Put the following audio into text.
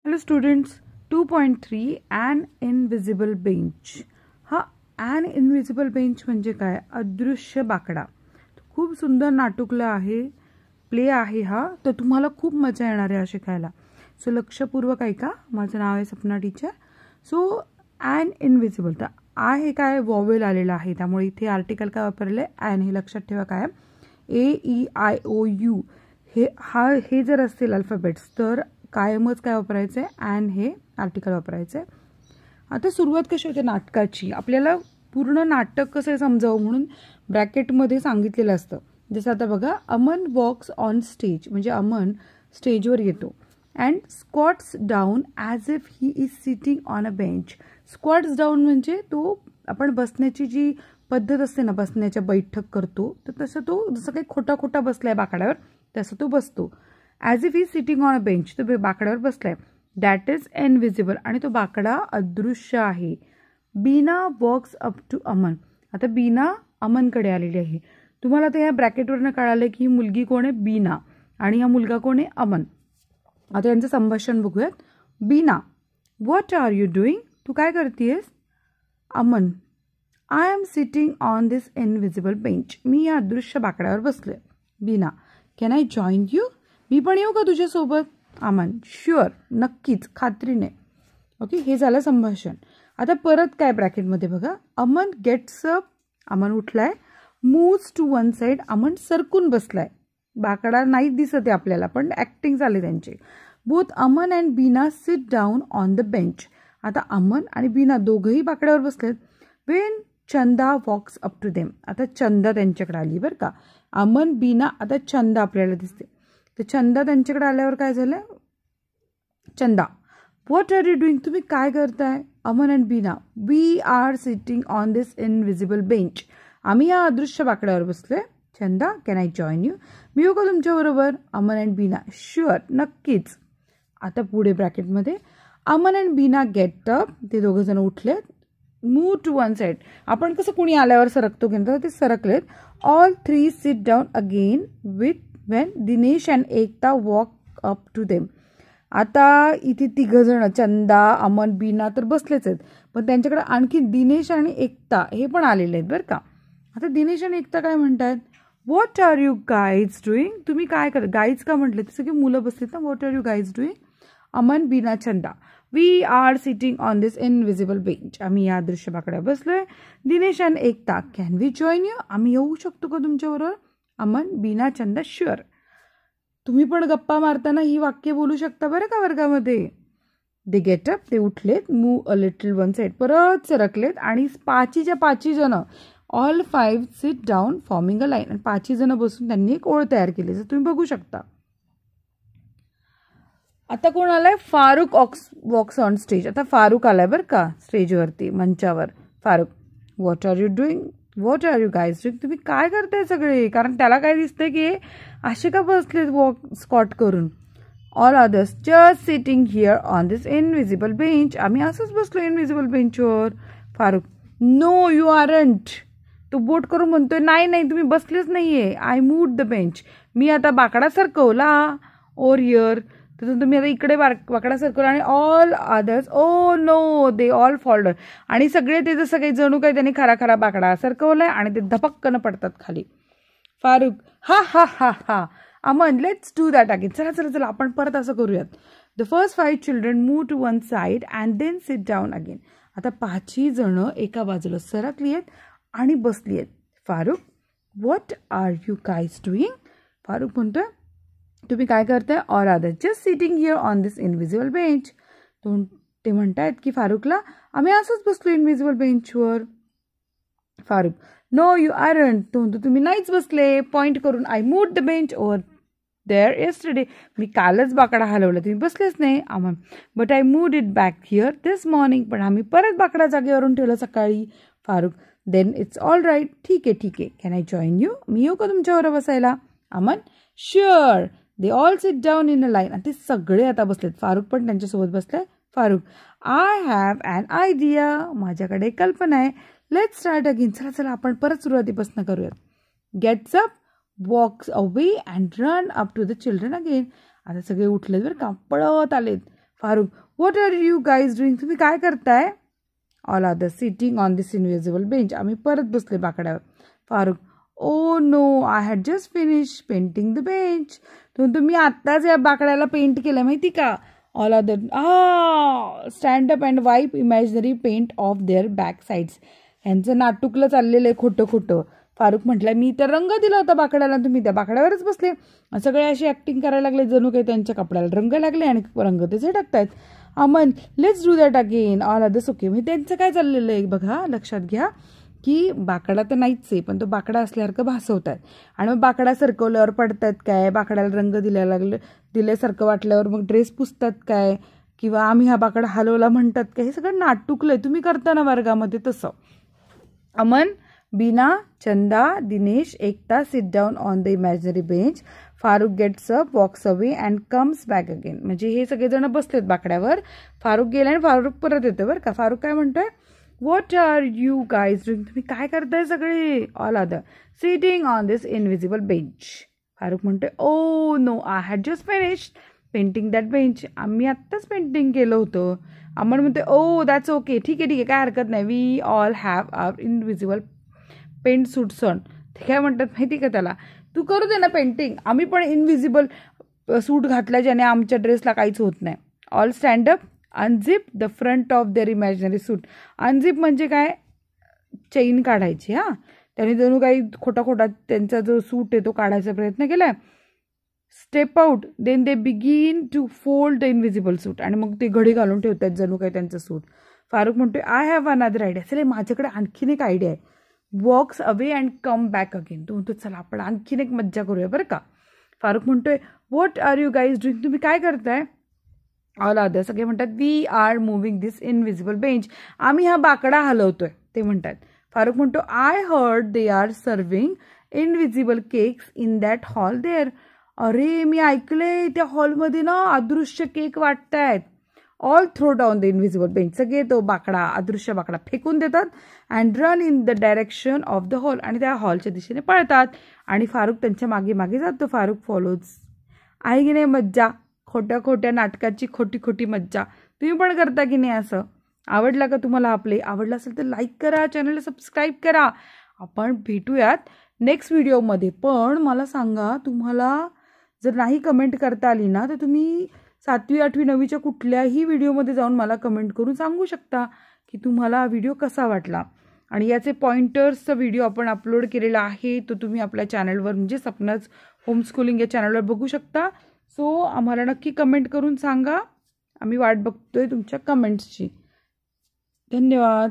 Hello students, 2.3 An Invisible Bench. हा An Invisible Bench म्हणजे काय? अदृश्य बाकडा. खूप सुंदर नाटुकला आहे, प्ले आहे हा. तर तुम्हाला खूप मजा येणार आहे शिकायला. सो लक्षपूर्वक ऐका. माझं नाव आहे Sapna teacher. So An Invisible, तर आहे काय वॉवेल आलेला आहे, त्यामुळे इथे आर्टिकल काय वापरले? An. हे लक्षात ठेवा काय AEIOU हे जर असतील अल्फाबेट्स तर कायमच काय वापरायचं आहे? An हे आर्टिकल वापरायचं आहे. आता सुरुवात कशी होते नाटकाची? आपल्याला पूर्ण नाटक कसं समजावं म्हणून ब्रॅकेटमध्ये सांगितलेलं असतं. जसं आता बघा, अमन वॉक्स ऑन स्टेज, म्हणजे अमन स्टेजवर येतो. And squats down as if he is sitting on a bench. Squats down म्हणजे तो आपण बसण्याची जी पद्धत असते ना, बसण्याच्या बैठक करतो, तर तसं तो जसं काही खोटा खोटा बसलाय बाकड्यावर तसं तो बसतो. As if he sitting on a bench, तो बाकड्यावर बसलाय. दॅट इज इनविजिबल, आणि तो बाकडा अदृश्य आहे. Bina walks up to Aman. आता बीना अमनकडे आलेली आहे. तुम्हाला आता या ब्रॅकेटवरनं कळालं की ही मुलगी कोण आहे? बीना, आणि हा मुलगा कोण आहे? अमन. आता यांचं संभाषण बघूयात. Bina, what are you doing? तू काय करतेस? Aman, I am sitting on this invisible bench. मी या अदृश्य बाकड्यावर बसलोय. Bina, can I join you? मी पण येऊ का तुझ्यासोबत? अमन, शुअर, नक्कीच, खात्रीने. ओके, हे झालं संभाषण. आता परत काय ब्रॅकेटमध्ये बघा. अमन गेट्स अप, अमन उठलाय. Moves to one side, Aman सरकून बसलाय. बाकडा नाही दिसत आहे आपल्याला, पण ऍक्टिंग झाली त्यांची. Both Aman and Bina sit down on the bench. आता अमन आणि बीना दोघंही बाकड्यावर बसलेत. When Chanda walks up to them. आता चंदा त्यांच्याकडे आली बरं का. अमन, बीना, आता चंदा आपल्याला दिसते. तर चंदा त्यांच्याकडे आल्यावर काय झालं? Chanda, what are you doing? तुम्ही काय करताय? Aman and Bina, we are sitting on this invisible bench. आम्ही या अदृश्य बाकड्यावर बसलोय. Chanda, can I join you? मी येऊ का तुमच्याबरोबर? अमन अँड बीना, शुअर, नक्कीच. आता पुढे ब्रॅकेटमध्ये Aman and Bina get up. ते दोघं जण उठलेत. मूव टू वन साइड, आपण कसं कुणी आल्यावर सरकतो की ते सरकलेत. All three sit down again with when Dinesh and Ekta walk up to them. आता इथे तिघं जण, चंदा, अमन, बीना तर बसलेच आहेत, पण त्यांच्याकडे आणखी दिनेश आणि एकता हे पण आलेले आहेत बरं का. आता दिनेश आणि एकता काय म्हणतात? What are you guys doing? तुम्ही काय कर? गाईज का म्हटलं? तसं की मुलं बसलीत ना. What are you guys doing? Aman, Bina, Chanda, we are sitting on this invisible bench. आम्ही या दृश्य बाकड्या बसलोय. Dinesh and Ekta, can we join you? आम्ही येऊ शकतो का तुमच्याबरोबर? अमन, बीना, चंदा, शुअर. तुम्ही पण गप्पा मारताना ही वाक्य बोलू शकता बरं का वर्गामध्ये. दे गेट अप, ते उठलेत. Move a little one side, परत सरकलेत. आणि पाचीच्या पाची जण, all five sit down forming a line. आणि पाची जण बसून त्यांनी एक ओळ तयार केली, जर तुम्ही बघू शकता. आता कोण आलाय? Farooq walks on stage. आता फारुक आलाय बरं का स्टेजवरती, मंचावर. Farooq, what are you doing? What are you guys doing? तुम्ही काय करताय सगळे? कारण त्याला काय दिसतंय की असे का बसलेत वॉक स्कॉट करून. All others just sitting here on this invisible bench. आम्ही असंच बसलो इनविजिबल बेंचवर. Farooq, no you aren't. तो बोट करून म्हणतोय, नाही नाही, तुम्ही बसलेच नाहीये. I moved the bench. मी आता बाकडा सरकवला ओर हिअर. तर तुम्ही आता इकडे बाकडा सरकवला. आणि all others, oh no, they all fall down. आणि सगळे ते जसं काही जणू काही त्यांनी खरा खरा बाकडा सरकवलाय आणि ते धपक्कन पडतात खाली. फारुक, हा हा हा हा. Aman, let's do that again. चला चला चला, आपण परत असं करूयात. The first 5 children move to one side and then sit down again. आता 5ही जण एका बाजूला सरकली आहेत आणि बसली आहेत. Farooq, what are you guys doing? Farooq म्हणतोय, तुम्ही काय करताय? All other just sitting here on this invisible bench. ते म्हणतायत की फारुकला, आम्ही असंच बसलो इनविजिबल बेंचवर. Farooq, no you aren't. तो म्हणतो, तुम्ही नाहीच बसले, पॉइंट करून. I moved the bench over there yesterday. मी कालच बाकडा हलवला, तुम्ही बसलेच नाही. Aman, but I moved it back here this morning. पण आम्ही परत बाकडा जागेवरून ठेवला सकाळी. Farooq, then it's all right. ठीक आहे ठीक आहे. Can I join you? मी येऊ का तुमच्यावर बसायला? Aman, sure. They all sit down in a line. आणि ते सगळे आता बसलेत. फारुक पण त्यांच्यासोबत बसलाय. Farooq, I have an idea. माझ्याकडे कल्पना आहे. Let's start again. चला चला, आपण परत सुरुवातीपासून करूयात. Gets up, walks away and run up to the children again. आता सगळे उठलेत बरं का, पळत आलेत. Farukh, what are you guys doing? तुम्ही काय करताय? All other, sitting on this invisible bench. आम्ही परत बसले बाकड्यावर. Farukh, oh no, I had just finish painting the bench. तुम्ही आत्ताच या बाकड्याला पेंट केलं माहिती का? All other, stand up and wipe imaginary paint off their back sides. यांचं नाटुकलं चाललेलं आहे खोटं खोटं. फारुख म्हटलं, मी तर रंग दिला होता बाकड्याला, तुम्ही त्या बाकड्यावरच बसले. सगळे अशी ॲक्टिंग करायला लागले जणू काही त्यांच्या कपड्याला रंग लागले आणि रंग त्याचे टाकतायत. Aman, let's do that again. All others okay. म्हणजे त्यांचं काय चाललेलं आहे बघा, लक्षात घ्या की बाकडा तर नाहीच आहे, पण तो बाकडा असल्यासारखं भासवत आहेत. आणि मग बाकडा सरकवल्यावर पडतात काय, बाकड्याला रंग दिल्यासारखं वाटल्यावर मग ड्रेस पुसतात काय, किंवा आम्ही हा बाकडा हलवला म्हणतात काय, हे सगळं नाटुकलंय. तुम्ही करता ना वर्गामध्ये तसं. Aman, Bina, Chanda, Dinesh, Ekta sit down on the imaginary bench. Farooq gets up, walks away and comes back again. म्हणजे हे सगळेजण बसलेत बाकड्यावर. फारुख गेला आणि फारुख परत येतो बरं का. फारुख काय म्हणतोय? What are you guys doing? तुम्ही काय करताय सगळे? All other, sitting on this invisible bench. Farukh म्हणतोय, oh no, I had just finished painting that bench. आम्ही आत्ताच पेंटिंग केलं होतं. अमन म्हणतोय, ओ दॅट्स ओके, ठीक आहे काय हरकत नाही. We all have our invisible paint suits on. ते काय म्हणतात माहिती का त्याला, तू करू दे ना पेंटिंग, आम्ही पण इनविजिबल सूट घातला ज्याने आमच्या ड्रेसला काहीच होत नाही. All stand up, unzip the front of their imaginary suit. Unzip म्हणजे काय, चेन काढायची. त्याने जणू काही खोटा त्यांचा जो सूट आहे तो काढायचा प्रयत्न केलाय. Step out, then they begin to fold the invisible suit. आणि मग ते घडी घालून ठेवतात जणू काही त्यांचं सूट. फारुख म्हणतोय, आय हॅव अनदर आयडिया. चले, माझ्याकडे आणखीन एक आयडिया आहे. Walks away and come back again. तो म्हणतो, चला आपण आणखीन एक मज्जा करूया बरं का. फारुख म्हणतोय, what are you guys doing? तुम्ही काय करताय? ऑल अदर, सगळे म्हणतात, we are moving this invisible bench. आम्ही हा बाकडा हलवतोय, ते म्हणतात. फारुख म्हणतो, I heard they are serving invisible cakes in that hall there. अरे, मी ऐकलंय त्या हॉलमध्ये ना अदृश्य केक वाटतायत. All throw down the invisible bench. सगळे तो बाकडा, अदृश्य बाकडा फेकून देतात. And run in the direction of the hall. आणि त्या हॉलच्या दिशेने पळतात. आणि फारुख त्यांच्या मागे मागे जातो. फारुख फॉलोज. आहे की नाही मज्जा? खोट्या नाटकाची खोटी मज्जा. तुम्ही पण करता की नाही असं? आवडला का तुम्हाला आपले? आवडलं असेल तर लाईक करा, चॅनलला सबस्क्राईब करा. आपण भेटूयात नेक्स्ट व्हिडिओमध्ये. पण मला सांगा, तुम्हाला जर नाही कमेंट करता आली ना, तर तुम्ही 7वी, 8वी, 9वीच्या कुठल्याही व्हिडिओमध्ये जाऊन मला कमेंट करून सांगू शकता की तुम्हाला व्हिडिओ कसा वाटला. आणि याचे पॉइंटर्सचा व्हिडिओ आपण अपलोड केलेला आहे, तो तुम्ही आपल्या चॅनलवर म्हणजे सपनाज होमस्कूलिंग या चॅनलवर बघू शकता. सो आम्हाला नक्की कमेंट करून सांगा. आम्ही वाट बघतोय तुमच्या कमेंट्सची. धन्यवाद.